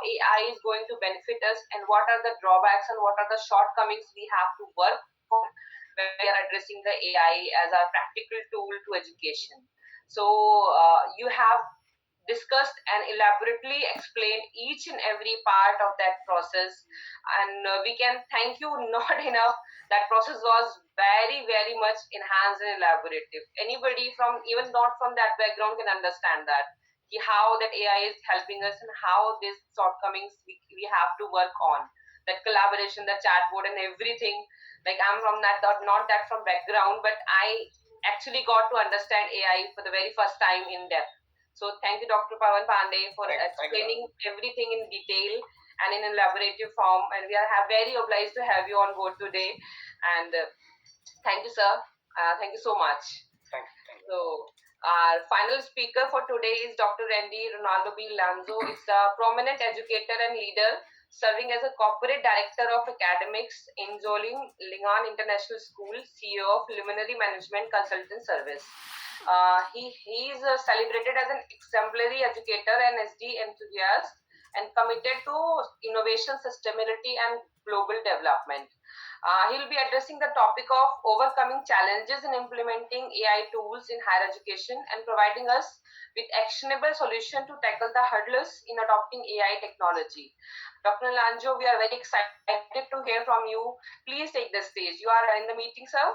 AI is going to benefit us, and what are the drawbacks and what are the shortcomings we have to work on when we are addressing the AI as a practical tool to education. So you have discussed and elaborately explained each and every part of that process, and we can thank you not enough. That process was very much enhanced and elaborative. Anybody from even not from that background can understand that how that AI is helping us and how these shortcomings we have to work on. That collaboration, the chatbot, and everything. Like I'm from that not that from background, but I actually got to understand AI for the very first time in depth. So thank you, Dr. Pawan Pandey, for explaining everything in detail and in elaborative form. And we are very obliged to have you on board today. And thank you, sir. Thank you so much. Thank you. So our final speaker for today is Dr. Randy Ronaldo B. Lanzo. It's a prominent educator and leader serving as a corporate director of academics in Zolin Lingan International School, CEO of Luminary Management Consultant Service. He is celebrated as an exemplary educator and SD enthusiast and committed to innovation, sustainability, and global development. He will be addressing the topic of overcoming challenges in implementing AI tools in higher education and providing us with actionable solution to tackle the hurdles in adopting AI technology. Dr. Lanjo, we are very excited to hear from you. Please take the stage. You are in the meeting, sir.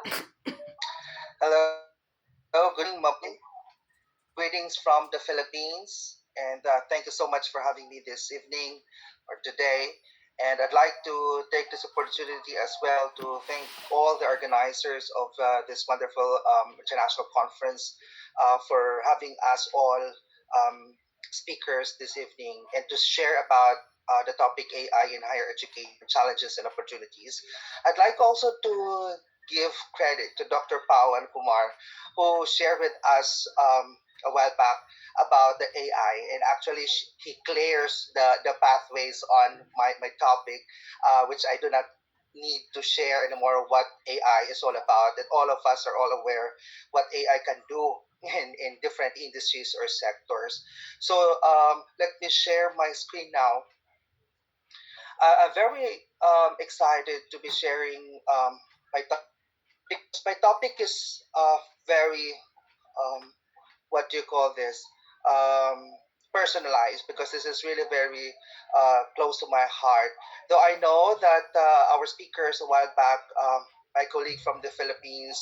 Hello, good evening. Greetings from the Philippines, and thank you so much for having me this evening or today. And I'd like to take this opportunity as well to thank all the organizers of this wonderful international conference for having us all speakers this evening and to share about the topic AI in higher education challenges and opportunities. I'd like also to give credit to Dr. Pao and Kumar, who shared with us a while back about the AI, and actually he clears the pathways on my topic, which I do not need to share anymore what AI is all about, and all of us are all aware what AI can do in different industries or sectors. So let me share my screen now. I'm very excited to be sharing my topic. My topic is very what do you call this personalized, because this is really very close to my heart. Though I know that our speakers a while back, my colleague from the Philippines,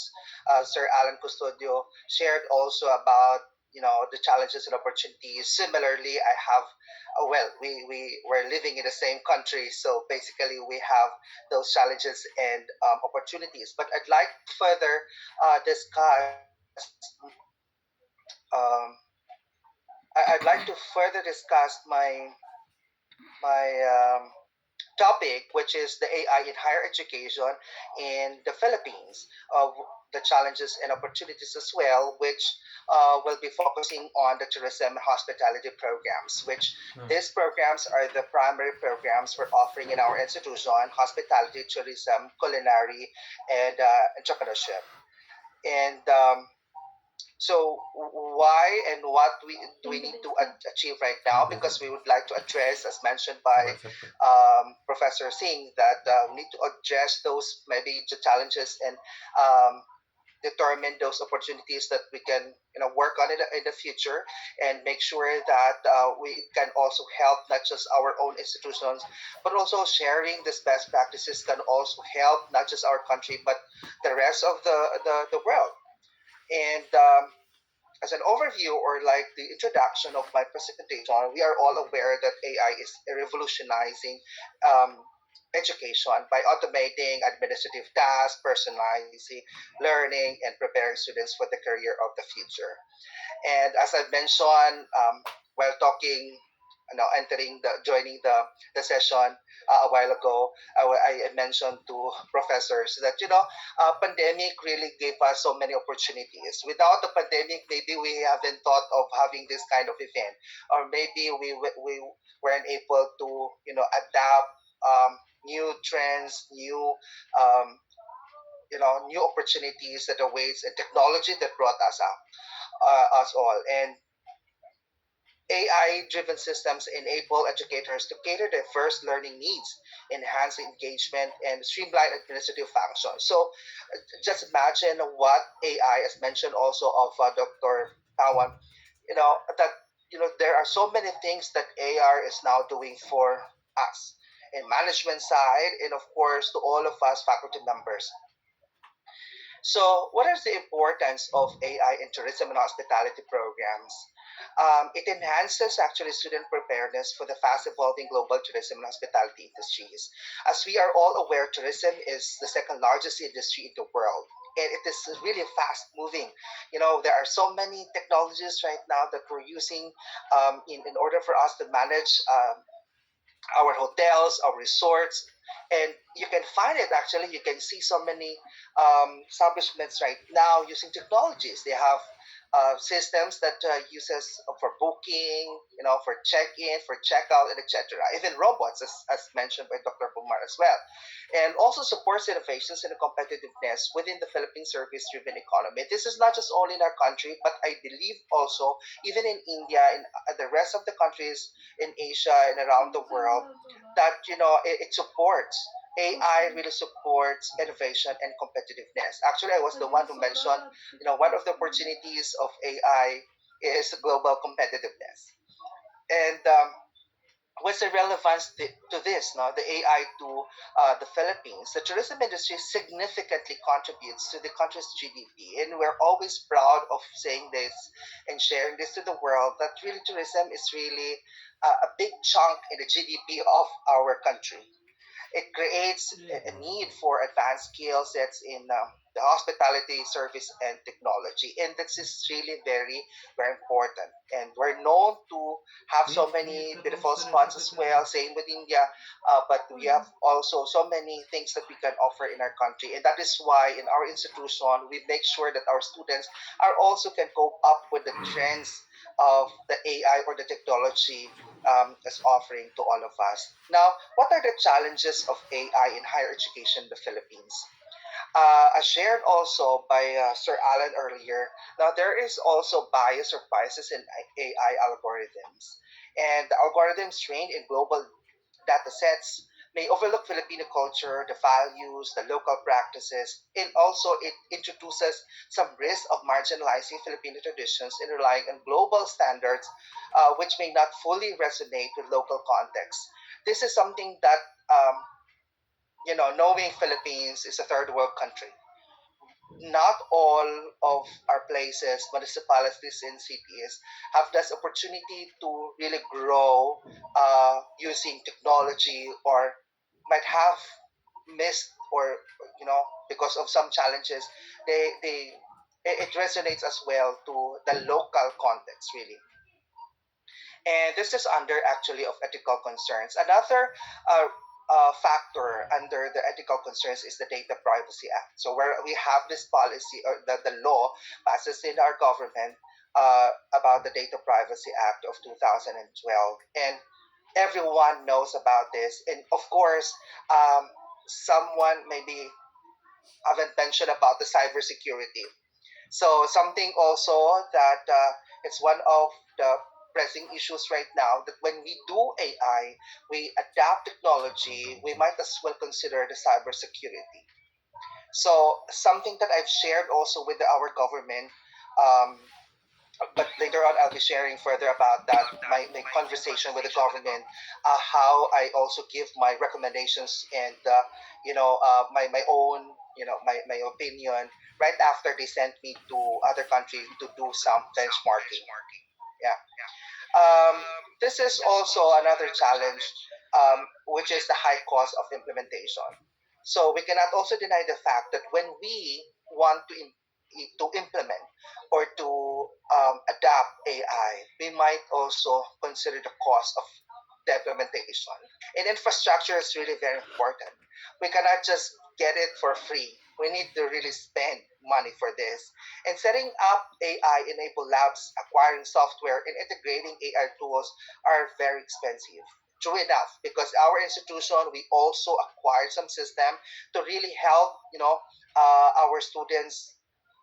Sir Alan Custodio, shared also about the challenges and opportunities. Similarly, I have well, we were living in the same country, so basically we have those challenges and opportunities. But I'd like to further discuss um, I'd like to further discuss my topic, which is the AI in higher education in the Philippines, the challenges and opportunities as well, which will be focusing on the tourism and hospitality programs, which these programs are the primary programs we're offering in our institution: hospitality, tourism, culinary, and entrepreneurship. And so why and what do we need to achieve right now? Because we would like to address, as mentioned by Professor Singh, that we need to address those maybe the challenges and determine those opportunities that we can work on in the future, and make sure that we can also help not just our own institutions, but also sharing these best practices can also help not just our country but the rest of the world. And as an overview or like the introduction of my presentation, we are all aware that AI is revolutionizing um, education by automating administrative tasks, personalizing learning, and preparing students for the career of the future. And as I mentioned while talking, entering joining the session a while ago, I mentioned to professors that pandemic really gave us so many opportunities. Without the pandemic, maybe we haven't thought of having this kind of event, or maybe we weren't able to adapt new trends, um, new opportunities that awaits, and technology that brought us up, us all. And AI driven systems enable educators to cater diverse learning needs, enhance engagement, and streamline administrative functions. So just imagine what AI, as mentioned also of Dr. Tawan, that there are so many things that AI is now doing for us in management side, and of course to all of us faculty members. So, what is the importance of AI in tourism and hospitality programs? It enhances actually student preparedness for the fast evolving global tourism and hospitality industries. As we are all aware, tourism is the second largest industry in the world. And it is really fast moving. There are so many technologies right now that we're using in order for us to manage our hotels, our resorts, and you can find it actually. You can see so many establishments right now using technologies. They have systems that uses for booking, for check-in, for check-out, and etc. Even robots, as mentioned by Dr. Kumar as well, and also supports innovations and competitiveness within the Philippine service-driven economy. This is not just only in our country, but I believe also even in India and the rest of the countries in Asia and around the world, that it supports. AI really supports innovation and competitiveness. Actually, I was the one who mentioned, one of the opportunities of AI is global competitiveness. And what's the relevance to this? Now, the AI to the Philippines, the tourism industry significantly contributes to the country's GDP, and we're always proud of saying this and sharing this to the world that really tourism is really a big chunk in the GDP of our country. It creates a need for advanced skill sets in the hospitality, service, and technology. And this is really very, very important. And we're known to have so many beautiful spots as well, same with India. But we have also so many things that we can offer in our country. And that is why in our institution, we make sure that our students are also can cope up with the trends of the AI or the technology is offering to all of us. Now, what are the challenges of AI in higher education in the Philippines? As shared also by Sir Alan earlier, now there is also bias or biases in AI algorithms. And the algorithms trained in global data sets may overlook Filipino culture, the values, the local practices, and also it introduces some risk of marginalizing Filipino traditions and relying on global standards, which may not fully resonate with local context. This is something that, knowing Philippines is a third world country, not all of our places, municipalities, and cities have this opportunity to really grow using technology, or might have missed, or because of some challenges, they it resonates as well to the local context really. And this is under actually of ethical concerns. Another factor under the ethical concerns is the Data Privacy Act. So where we have this policy or the law passes in our government about the Data Privacy Act of 2012, and everyone knows about this. And of course, someone maybe haven't mentioned about the cybersecurity. So something also that it's one of the pressing issues right now, that when we do AI, we adapt technology, we might as well consider the cybersecurity. So something that I've shared also with our government, um, but later on I'll be sharing further about that, my conversation with the government, how I also give my recommendations and my own my opinion right after they sent me to other countries to do some benchmarking. Yeah. This is also another challenge, which is the high cost of implementation. So we cannot also deny the fact that when we want to implement or to adapt AI, we might also consider the cost of the implementation. And infrastructure is really very important. We cannot just get it for free. We need to really spend money for this. And setting up AI enabled labs, acquiring software, and integrating AI tools are very expensive. True enough, because our institution, we also acquired some system to really help, our students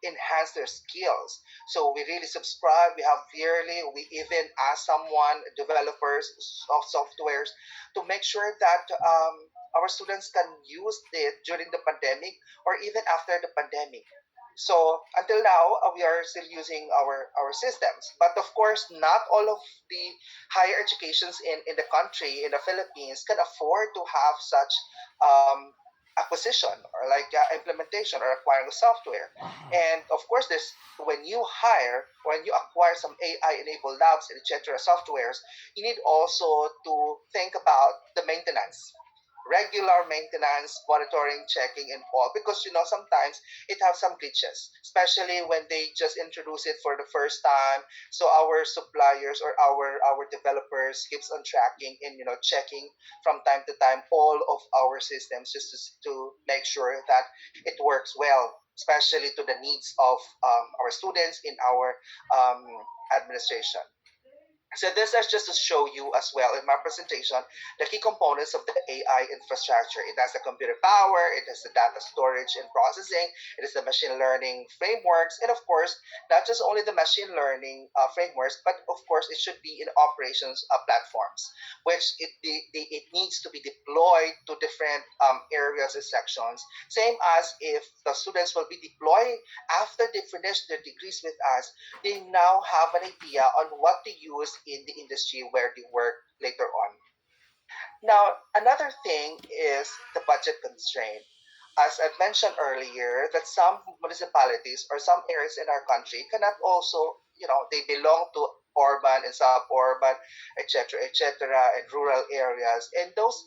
enhance their skills. So we really subscribe, we have yearly, we even ask someone, developers of softwares, to make sure that our students can use it during the pandemic or even after the pandemic. So until now, we are still using our systems. But of course, not all of the higher educations in the country, in the Philippines, can afford to have such acquisition or like implementation or acquiring software. And of course, this when you hire, when you acquire some AI enabled labs and etc. softwares, you need also to think about the maintenance, regular maintenance, monitoring, checking, and all. Because sometimes it has some glitches, especially when they just introduce it for the first time. So our suppliers or our developers keeps on tracking and checking from time to time all of our systems just to make sure that it works well, especially to the needs of our students in our um, administration. So this is just to show you as well in my presentation the key components of the AI infrastructure. It has the computer power, it has the data storage and processing, it is the machine learning frameworks, and of course, not just only the machine learning frameworks, but of course, it should be in operations platforms, which it needs to be deployed to different areas and sections. Same as if the students will be deployed after they finish their degrees with us, they now have an idea on what to use in the industry where they work later on. Now, another thing is the budget constraint. As I mentioned earlier, that some municipalities or some areas in our country cannot also, they belong to urban and suburban, etc., etc., and rural areas. And those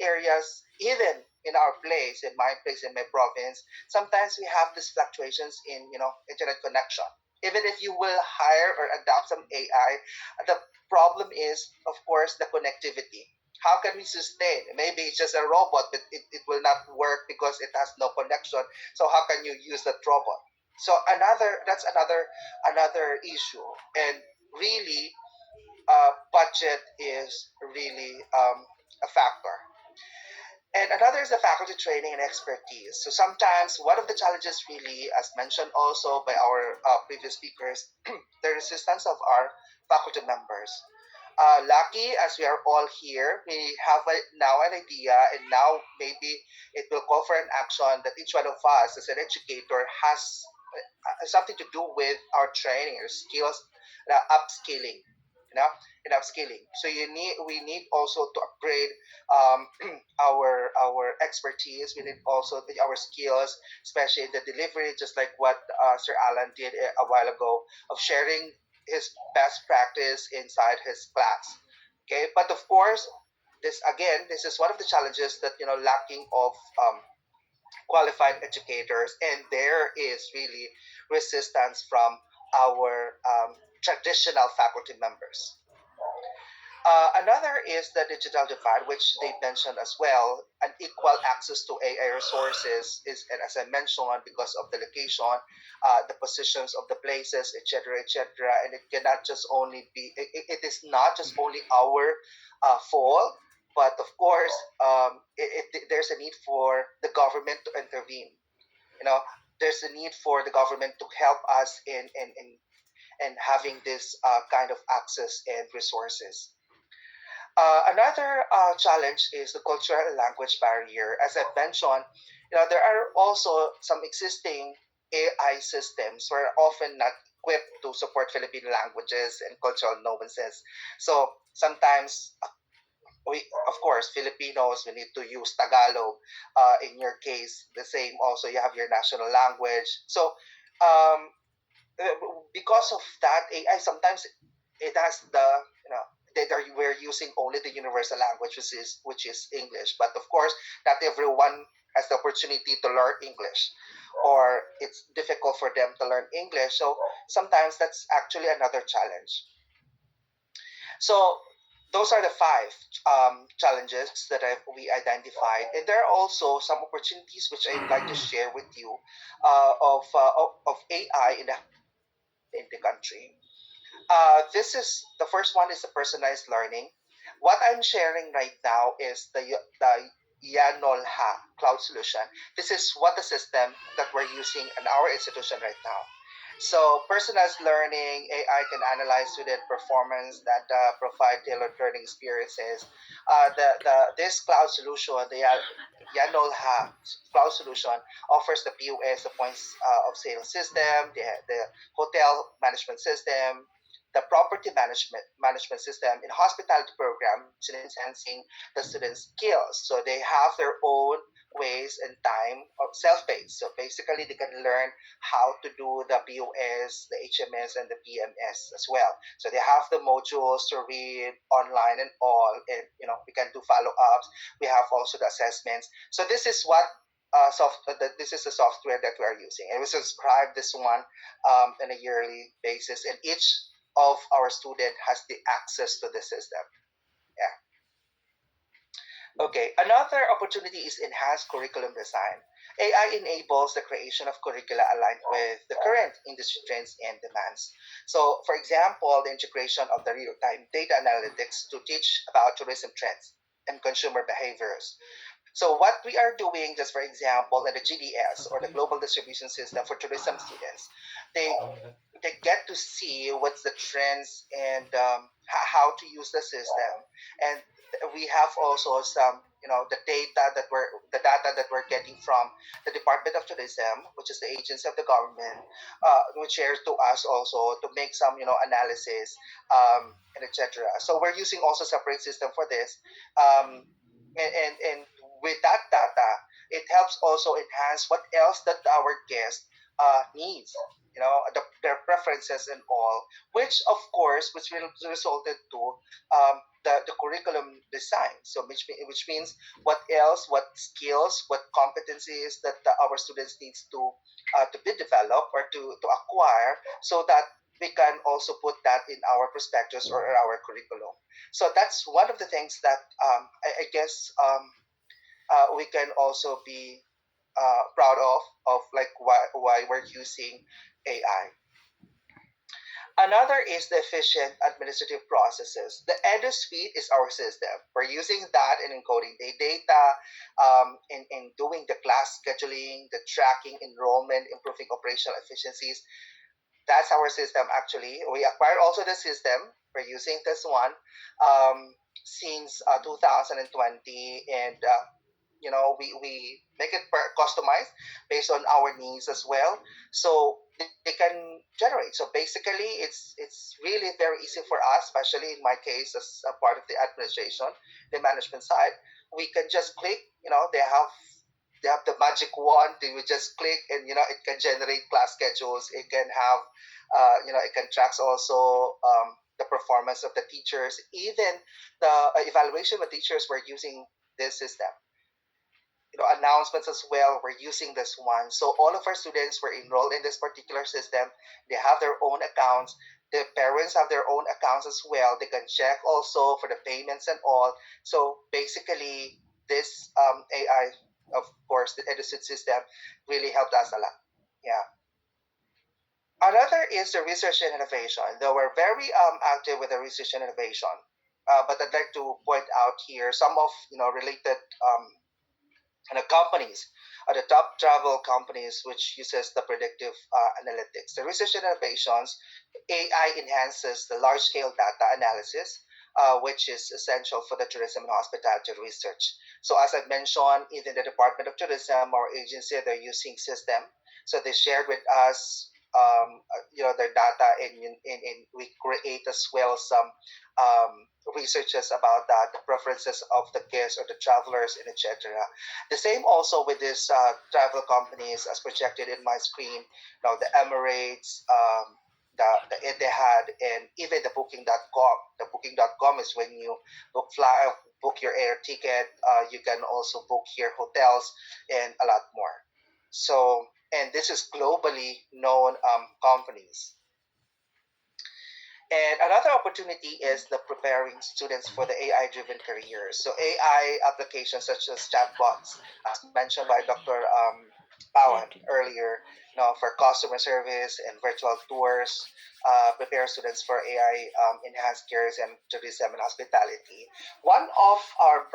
areas, even in our place, in my place, in my province, sometimes we have these fluctuations in, internet connection. Even if you will hire or adopt some AI, the problem is, of course, the connectivity. How can we sustain? Maybe it's just a robot, but it will not work because it has no connection. So how can you use that robot? So another issue. And really, budget is really a factor. And another is the faculty training and expertise. So sometimes one of the challenges really, as mentioned also by our previous speakers, the resistance of our faculty members. Lucky as we are all here, we have now an idea, and now maybe it will call for an action that each one of us as an educator has something to do with our training or skills, upskilling, and upskilling. So we need also to upgrade um, our expertise. We need also our skills, especially in the delivery, just like what Sir Alan did a while ago, of sharing his best practice inside his class. Okay, but of course, this is one of the challenges that lacking of qualified educators, and there is really resistance from our traditional faculty members. Another is the digital divide, which they mentioned as well. Unequal access to AI resources is, and as I mentioned, because of the location, the positions of the places, etc., etc. And it cannot just only be. It is not just only our fault, but of course, there's a need for the government to intervene. You know, there's a need for the government to help us in having this kind of access and resources. Another challenge is the cultural and language barrier. As I mentioned, there are also some existing AI systems who are often not equipped to support Filipino languages and cultural nuances. So sometimes we, of course, Filipinos, we need to use Tagalog. In your case, the same. Also, you have your national language. So um, because of that, AI sometimes it has the we're using only the universal language, which is English. But of course, not everyone has the opportunity to learn English, or it's difficult for them to learn English. So sometimes that's actually another challenge. So those are the five challenges that we identified, and there are also some opportunities which I'd like to share with you of AI in the country. This is the first one is the personalized learning. What I'm sharing right now is the Yanolha cloud solution. This is what the system that we're using in our institution right now. So personalized learning, AI can analyze student performance, data, provide tailored learning experiences. This cloud solution, the Yanolha cloud solution, offers the POS, the points of sale system, the hotel management system, the property management system in hospitality program, which is enhancing the students' skills. So they have their own ways and time of self-paced. So basically, they can learn how to do the POS, the HMS, and the PMS as well. So they have the modules to read online and all, and we can do follow-ups. We have also the assessments. So this is what this is the software that we are using, and we subscribe this one on a yearly basis, and each of our student has the access to the system. Yeah. Okay, another opportunity is enhanced curriculum design. AI enables the creation of curricula aligned with the current industry trends and demands. So, for example, the integration of the real-time data analytics to teach about tourism trends and consumer behaviors. So what we are doing, just for example, in the GDS or the Global Distribution System for tourism students, they they get to see what's the trends and how to use the system, and we have also some the data that we're getting from the Department of Tourism, which is the agency of the government, which shares to us also to make some analysis, and etc. So we're using also separate system for this, and with that data, it helps also enhance what else that our guest needs, their preferences and all, which of course which will resulted to the curriculum design. So which means what else, what skills, what competencies that our students needs to be developed or to acquire, so that we can also put that in our prospectus or our curriculum. So that's one of the things that I guess we can also be proud of like why we're using AI. Another is the efficient administrative processes. The EduSuite is our system. We're using that in encoding the data, in doing the class scheduling, the tracking, enrollment, improving operational efficiencies. That's our system actually. We acquired also the system. We're using this one since 2020, and we make it customized based on our needs as well, so they can generate. So basically it's really very easy for us, especially in my case as a part of the administration, the management side. We can just click, they have the magic wand. They will just click, and it can generate class schedules. It can have it can track also the performance of the teachers, even the evaluation of teachers. Were using this system, announcements as well. We're using this one. So all of our students were enrolled in this particular system. They have their own accounts. The parents have their own accounts as well. They can check also for the payments and all. So basically, this AI, of course, the EduSit system really helped us a lot. Yeah. Another is the research and innovation. Though we're very active with the research and innovation, but I'd like to point out here some of related companies, the top travel companies, which uses the predictive analytics. The research and innovations, AI enhances the large scale data analysis, which is essential for the tourism and hospitality research. So as I mentioned, even the Department of Tourism or agency, they're using system. So they shared with us their data, and we create as well some researches about that, the preferences of the guests or the travelers, and etc. The same also with these travel companies, as projected in my screen. The Emirates, the Etihad, and even the Booking.com. The Booking.com is when you book your air ticket. You can also book your hotels and a lot more. So, and this is globally known companies. And another opportunity is the preparing students for the AI-driven careers. So AI applications such as chatbots, as mentioned by Dr. Pawan earlier, for customer service and virtual tours, prepare students for AI enhanced careers and tourism and hospitality. One of our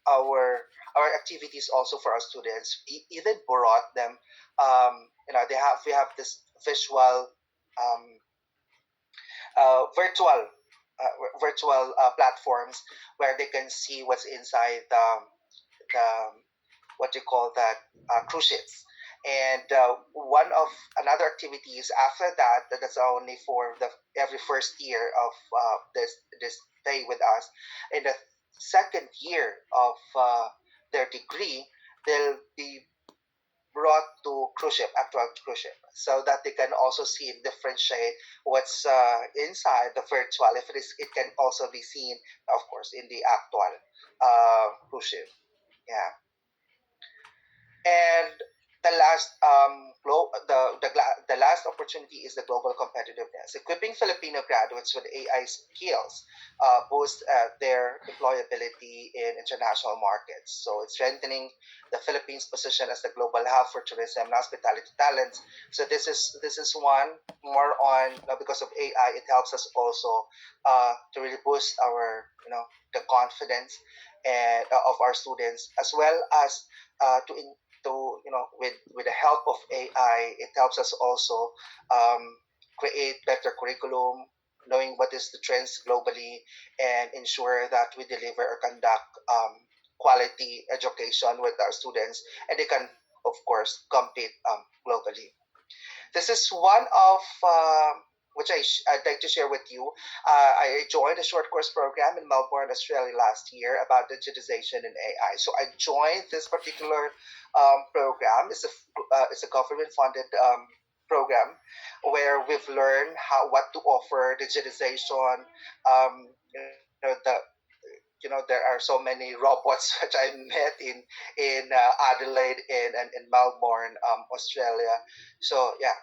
our our activities also for our students. Even brought them, we have this visual, um, virtual platforms where they can see what's inside the what you call that, cruise ships. And one of another activities after that, that's only for the every first year of this stay with us. In the second year of their degree, they'll be brought to cruise ship, actual cruise ship, so that they can also see and differentiate what's inside the virtual. If it is, it can also be seen, of course, in the actual cruise ship. Yeah. And the last the last opportunity is the global competitiveness. Equipping Filipino graduates with AI skills boosts their employability in international markets. So it's strengthening the Philippines' position as the global hub for tourism and hospitality talents. So this is one more on, because of AI. It helps us also to really boost our, the confidence and of our students, as well as to with the help of AI, it helps us also um, create better curriculum, knowing what is the trends globally, and ensure that we deliver or conduct quality education with our students, and they can, of course, compete globally. This is one of which I'd like to share with you. I joined a short course program in Melbourne, Australia last year about digitization and AI. So I joined this particular program. It's a government funded program where we've learned how what to offer digitization. There are so many robots which I met in Adelaide and Melbourne, Australia. So yeah,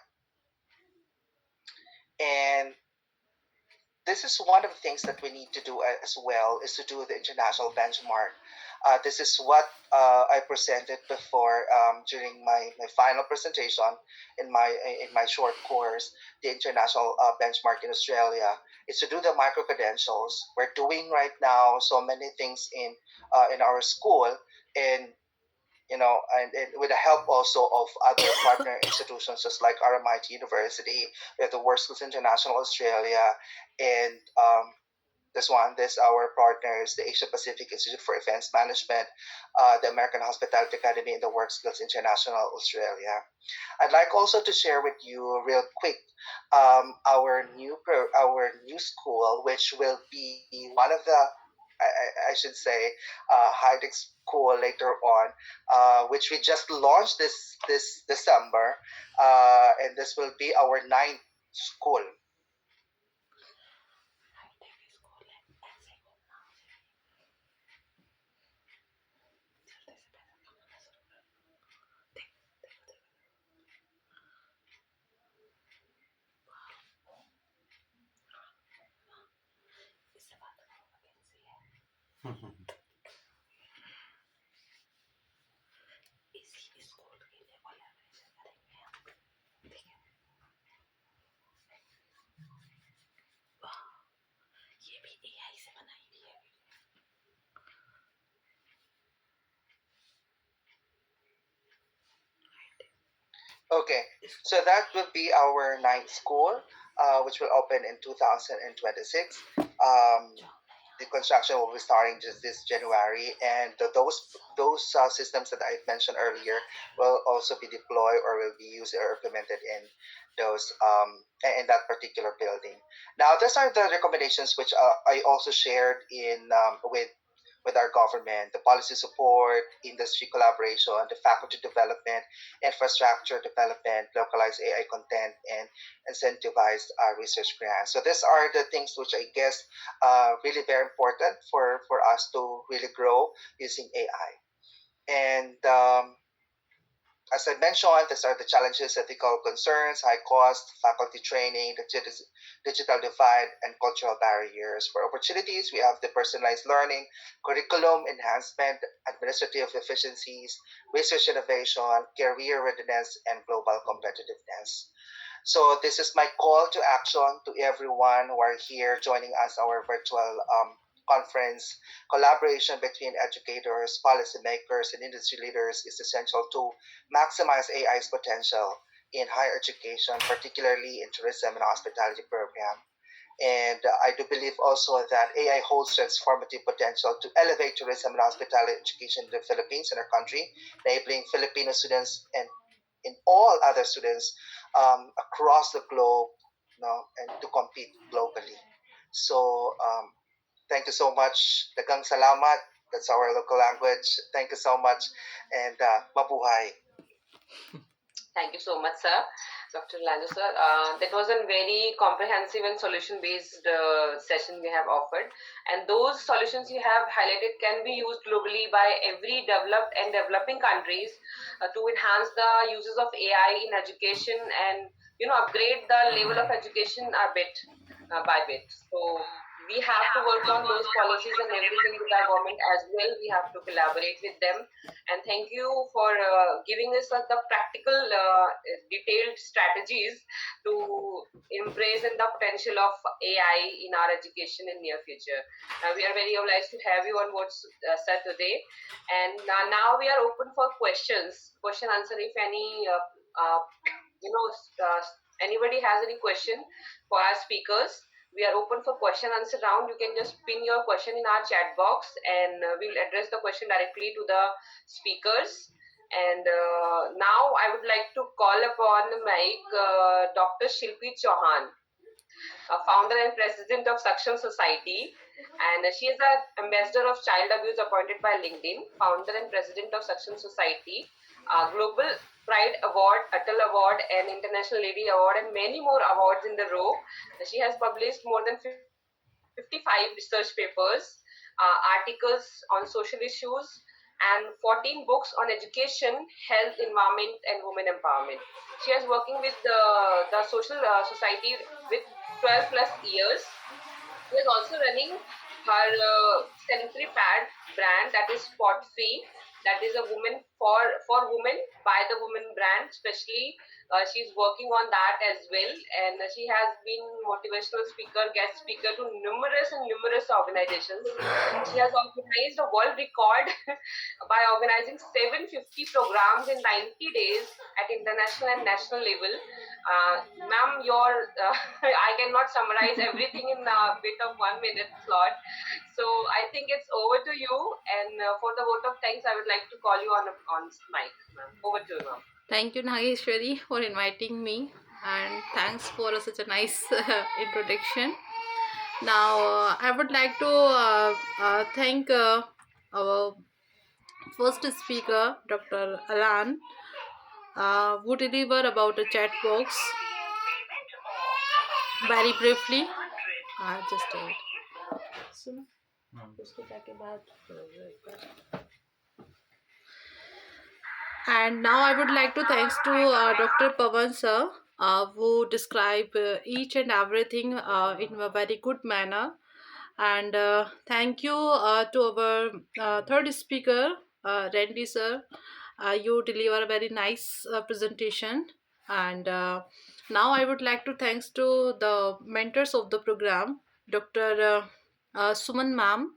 and this is one of the things that we need to do as well, is to do the international benchmark. This is what I presented before during my final presentation in my short course, the international benchmark in Australia. Is to do the micro credentials. We're doing right now so many things in our school, and and with the help also of other partner institutions, just like RMIT University, we have the World Schools International Australia, and this our partners, the Asia Pacific Institute for Events Management, the American Hospitality Academy, and the Work Skills International Australia. I'd like also to share with you real quick our new school, which will be one of the, I should say, high tech school later on, which we just launched this December, and this will be our ninth school. Okay, so that will be our ninth school, which will open in 2026. The construction will be starting just this January, and those systems that I mentioned earlier will also be deployed or will be used or implemented in those in that particular building. Now, those are the recommendations which I also shared in with our government: the policy support, industry collaboration, the faculty development, infrastructure development, localized AI content, and incentivized research grants. So these are the things which I guess really very important for us to really grow using AI. And as I mentioned, these are the challenges: ethical concerns, high cost, faculty training, the digital divide, and cultural barriers. For opportunities, we have the personalized learning, curriculum enhancement, administrative efficiencies, research innovation, career readiness, and global competitiveness. So this is my call to action to everyone who are here joining us our virtual conference, collaboration between educators, policymakers, and industry leaders is essential to maximize AI's potential in higher education, particularly in tourism and hospitality program. And I do believe also that AI holds transformative potential to elevate tourism and hospitality education in the Philippines and our country, enabling Filipino students and in all other students across the globe, and to compete globally. So thank you so much. Dagang salamat. That's our local language. Thank you so much. And mabuhay. Thank you so much, sir. Dr. Lando, sir. That was a very comprehensive and solution-based session we have offered. And those solutions you have highlighted can be used globally by every developed and developing countries to enhance the uses of AI in education and upgrade the level of education a bit by bit. So we have to work on those policies and everything with our government as well. We have to collaborate with them, and thank you for giving us the practical detailed strategies to embrace and the potential of AI in our education in near future. We are very obliged to have you on board, sir, today. And now we are open for question answer. If any anybody has any question for our speakers, we are open for question answer round. You can just pin your question in our chat box, and we'll address the question directly to the speakers. And now I would like to call upon the mic Dr. Shilpi Chauhan, founder and president of Saksham Society. And she is an ambassador of child abuse appointed by LinkedIn, founder and president of Saksham Society, Global Pride Award, Atal Award, and International Lady Award, and many more awards in the row. She has published more than 55 research papers, articles on social issues, and 14 books on education, health, environment, and women empowerment. She is working with the social society with 12 plus years. She is also running her sanitary pad brand, that is Spot Free. That is a woman for women by the women brand. Especially, she's working on that as well, and she has been motivational speaker, guest speaker to numerous organizations. She has organized a world record by organizing 750 programs in 90 days at international and national level. Ma'am, I cannot summarize everything in a bit of 1 minute slot. So I think it's over to you. And for the vote of thanks, I would like to call you on mic, ma'am. Over to you, ma'am. Thank you, Nageshwari, for inviting me, and thanks for such a nice introduction. Now, I would like to thank our first speaker, Dr. Alan, who delivered about a chat box very briefly. Just a minute. So, उसको जाके बात And now I would like to thanks to Dr. Pawan sir, who describe each and everything in a very good manner. And thank you to our third speaker, Randy sir. You deliver a very nice presentation. And now I would like to thanks to the mentors of the program, Dr. Suman ma'am,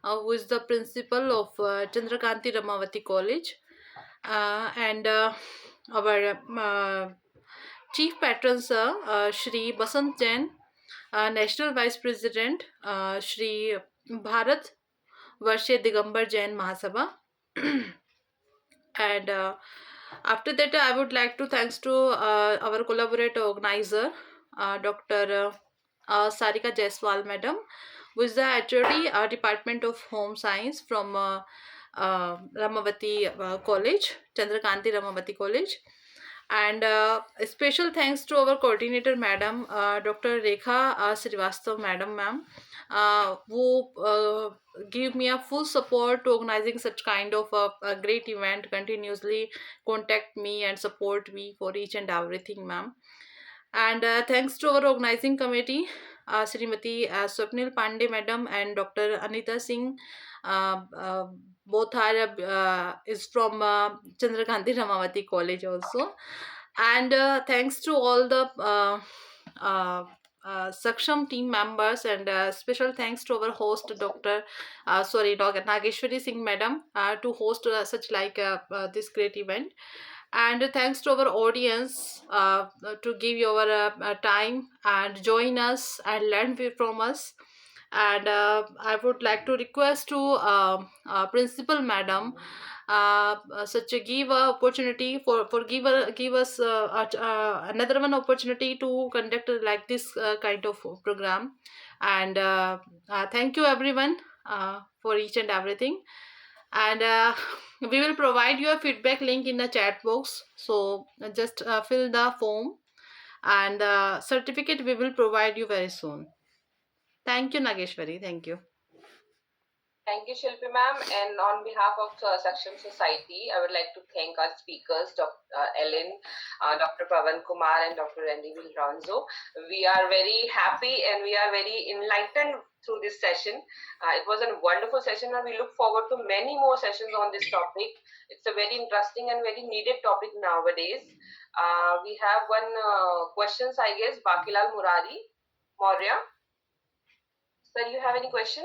who is the principal of Chandrakanti Ramavati College, and our chief patron sir, Shri Basant Jain, National Vice President, Shri Bharat Varshe Digambar Jain Mahasabha. And after that, I would like to thanks to our collaborator organizer, Dr. Sarika Jaiswal madam, who is the HOD Department of Home Science from Ramavati College, Chandrakanti Ramavati College. And a special thanks to our coordinator madam, Dr. Rekha Srivastav madam ma'am, who give me a full support to organizing such kind of a great event, continuously contact me and support me for each and everything ma'am. And thanks to our organizing committee, Srimati Swapnil Pandey madam and Dr. Anita Singh, both are is from Chandrakanti Ramavati College also. And thanks to all the Saksham team members, and special thanks to our host, Dr. Nageshwari Singh Madam, to host such like this great event. And thanks to our audience to give your time and join us and learn from us. And I would like to request to Principal Madam such a give a opportunity for give us another one opportunity to conduct like this kind of program. And thank you everyone for each and everything. And we will provide you a feedback link in the chat box, so just fill the form, and the certificate we will provide you very soon. Thank you, Nageshwari. Thank you. Thank you, Shilpi ma'am. And on behalf of Saksham Society, I would like to thank our speakers, Dr. Ellen, Dr. Pavan Kumar, and Dr. Randy Vilronzo. We are very happy and we are very enlightened through this session. It was a wonderful session, and we look forward to many more sessions on this topic. It's a very interesting and very needed topic nowadays. We have one questions, I guess, Bakilal Murari, Maurya. Sir, you have any question?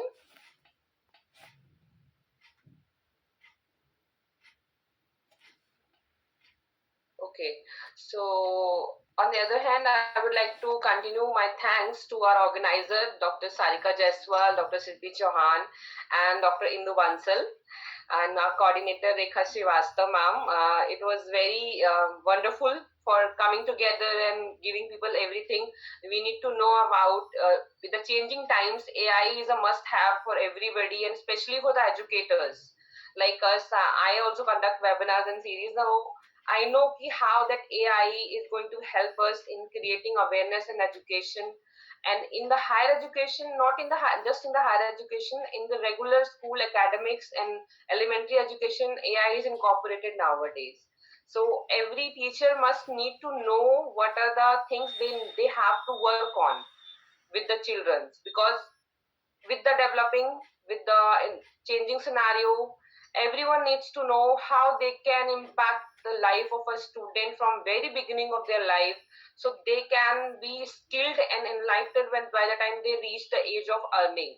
Okay, so on the other hand, I would like to continue my thanks to our organizer, Dr. Sarika Jaiswal, Dr. Shilpi Chauhan, and Dr. Indu Bansal, and our coordinator, Rekha Srivastava ma'am. It was very wonderful for coming together and giving people everything we need to know about. With the changing times, AI is a must-have for everybody, and especially for the educators like us. I also conduct webinars and series now. I know how that AI is going to help us in creating awareness and education, and in the higher education, not in the just in the higher education, in the regular school academics and elementary education, AI is incorporated nowadays. So every teacher must need to know what are the things they have to work on with the children, because with the developing, with the changing scenario, everyone needs to know how they can impact the life of a student from very beginning of their life, so they can be skilled and enlightened when by the time they reach the age of earning.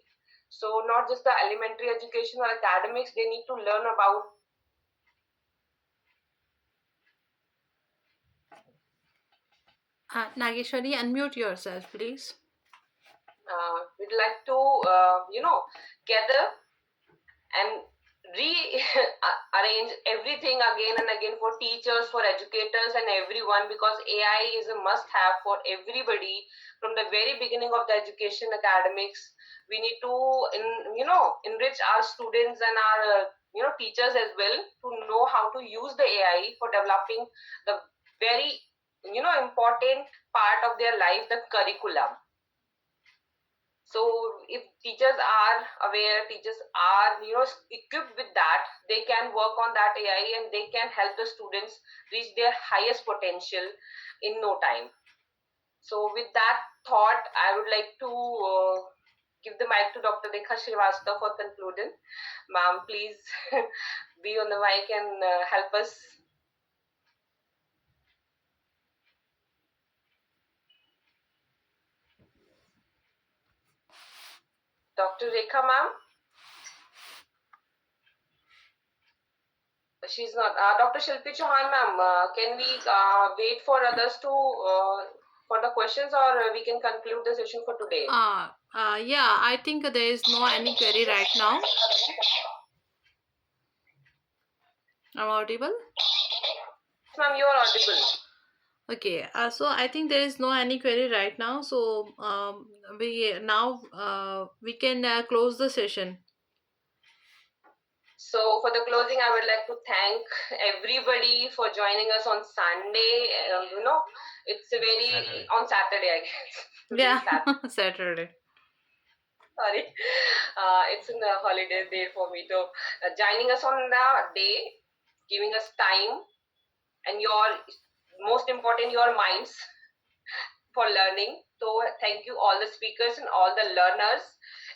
So not just the elementary education or academics, they need to learn about. Nageshwari, unmute yourself, please. We'd like to gather and rearrange everything again and again for teachers, for educators, and everyone, because AI is a must-have for everybody from the very beginning of the education academics. We need to, enrich our students and our teachers as well to know how to use the AI for developing the very important part of their life, the curriculum. So if teachers are aware, teachers are equipped with that, they can work on that AI and they can help the students reach their highest potential in no time. So with that thought, I would like to give the mic to Dr. Rekha Srivastava for concluding. Ma'am, please be on the mic and help us. Dr. Rekha ma'am? She's not. Dr. Shilpi Chauhan ma'am, can we wait for others to for the questions, or we can conclude the session for today? Yeah, I think there is no any query right now. I'm audible? Yes, ma'am, you are audible. Okay, so I think there is no any query right now. So we can close the session. So for the closing, I would like to thank everybody for joining us on Sunday. It's a very Saturday. on Saturday, I guess. Yeah, Saturday. Saturday. Sorry, it's in the holiday day for me. So joining us on the day, giving us time, and your most important, your minds for learning. So thank you all the speakers and all the learners,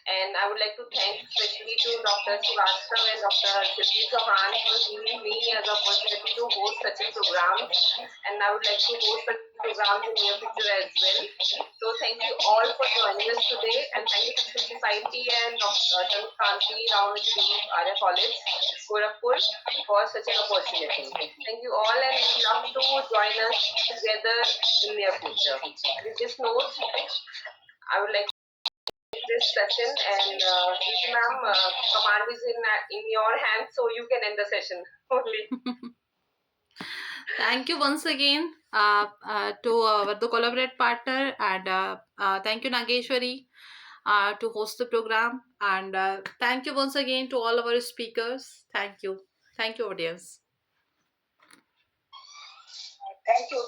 And I would like to thank especially to Dr. Srivastav and Dr. Shilpi Chauhan for giving me as an opportunity to host such a programs. And I would like to host such programs in near future as well. So thank you all for joining us today, and thank you Christian Society and Dr. Chandkanti Ravamati Devi Arya College, Gorakhpur, for such an opportunity. Thank you all, and we'd love to join us together in near future. With this note, I would like this session, and Shruti ma'am, command is in your hands, so you can end the session only. Thank you once again to the collaborate partner, and thank you Nageshwari to host the program, and thank you once again to all of our speakers. Thank you audience.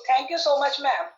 Thank you so much, ma'am.